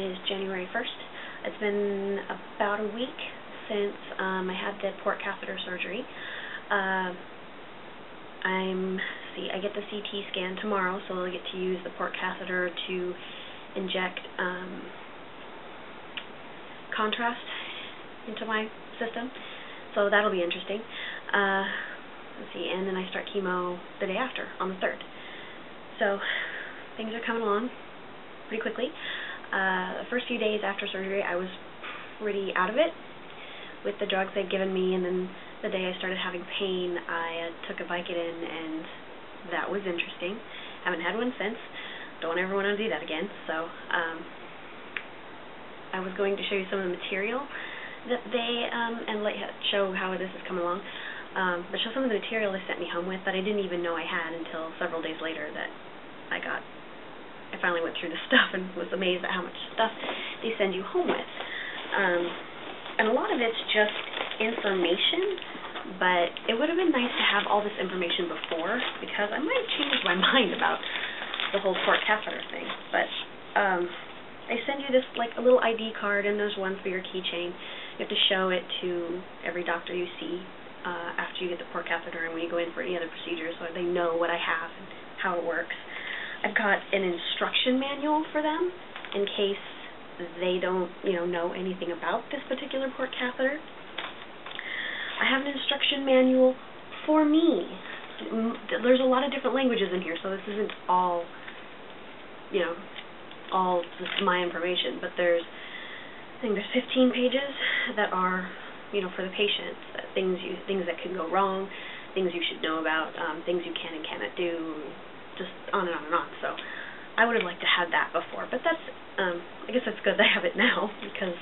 is January 1st. It's been about a week since I had the port catheter surgery. I get the CT scan tomorrow, so I'll get to use the port catheter to inject contrast into my system, so that'll be interesting. Let's see, and then I start chemo the day after, on the 3rd. So things are coming along pretty quickly. The first few days after surgery, I was pretty out of it with the drugs they'd given me, and then the day I started having pain, I took a Vicodin, and that was interesting. Haven't had one since. Don't ever want to do that again. So I was going to show you some of the material that they and show how this is coming along. But show some of the material they sent me home with that I didn't even know I had until several days later that I finally went through the stuff and was amazed at how much stuff they send you home with. And a lot of it's just information, but it would have been nice to have all this information before, because I might change my mind about the whole port catheter thing. But they send you this, like, a little ID card, and there's one for your keychain. You have to show it to every doctor you see after you get the port catheter and when you go in for any other procedure, so they know what I have and how it works. I've got an instruction manual for them in case they don't, know anything about this particular port catheter. I have an instruction manual for me. There's a lot of different languages in here, so this isn't all, all just my information, but I think there's 15 pages that are, for the patient, things that can go wrong, things you should know about, things you can and cannot do, just on and on and on. So I would have liked to have that before, but that's, I guess that's good that I have it now, because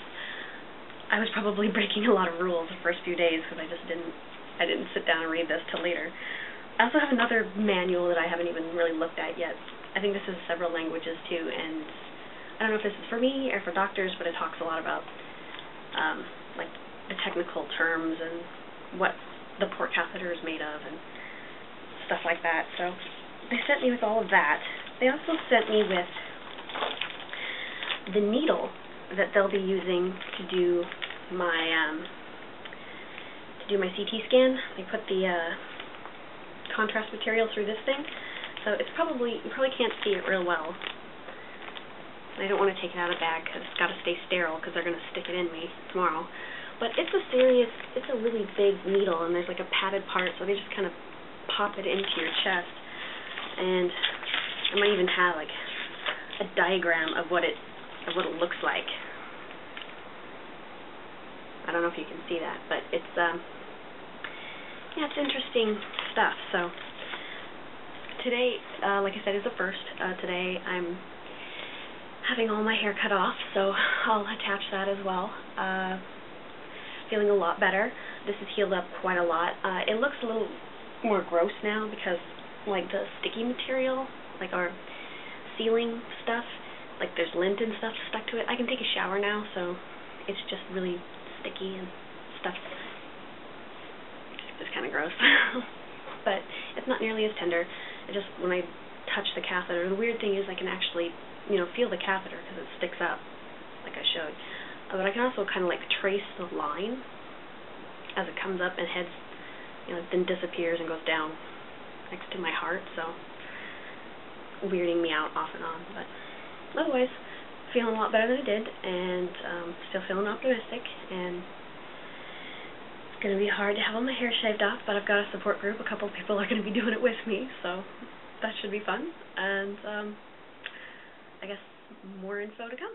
I was probably breaking a lot of rules the first few days because I didn't sit down and read this till later. I also have another manual that I haven't even really looked at yet. I think this is several languages too, and I don't know if this is for me or for doctors, but it talks a lot about like the technical terms and what the port catheter is made of and stuff like that. So they sent me with all of that. They also sent me with the needle that they'll be using to do my CT scan. They put the contrast material through this thing, so you probably can't see it real well. I don't want to take it out of the bag because it's got to stay sterile because they're going to stick it in me tomorrow. But it's a really big needle, and there's like a padded part, so they just kind of pop it into your chest. And I might even have like a diagram of what it looks like. I don't know if you can see that, but it's it's interesting stuff. So today, like I said, is the first. Today I'm having all my hair cut off, so I'll attach that as well. Feeling a lot better. This has healed up quite a lot. It looks a little more gross now because, like, the sticky material, like our sealing stuff, like there's lint and stuff stuck to it. I can take a shower now, so it's just really sticky and stuff. It's kind of gross. But it's not nearly as tender. It just, when I touch the catheter, the weird thing is I can actually, feel the catheter because it sticks up, like I showed. But I can also kind of like trace the line as it comes up and heads, then disappears and goes down next to my heart, so weirding me out off and on. But otherwise, feeling a lot better than I did, and still feeling optimistic. And it's going to be hard to have all my hair shaved off, but I've got a support group. A couple of people are going to be doing it with me, so that should be fun. And I guess more info to come.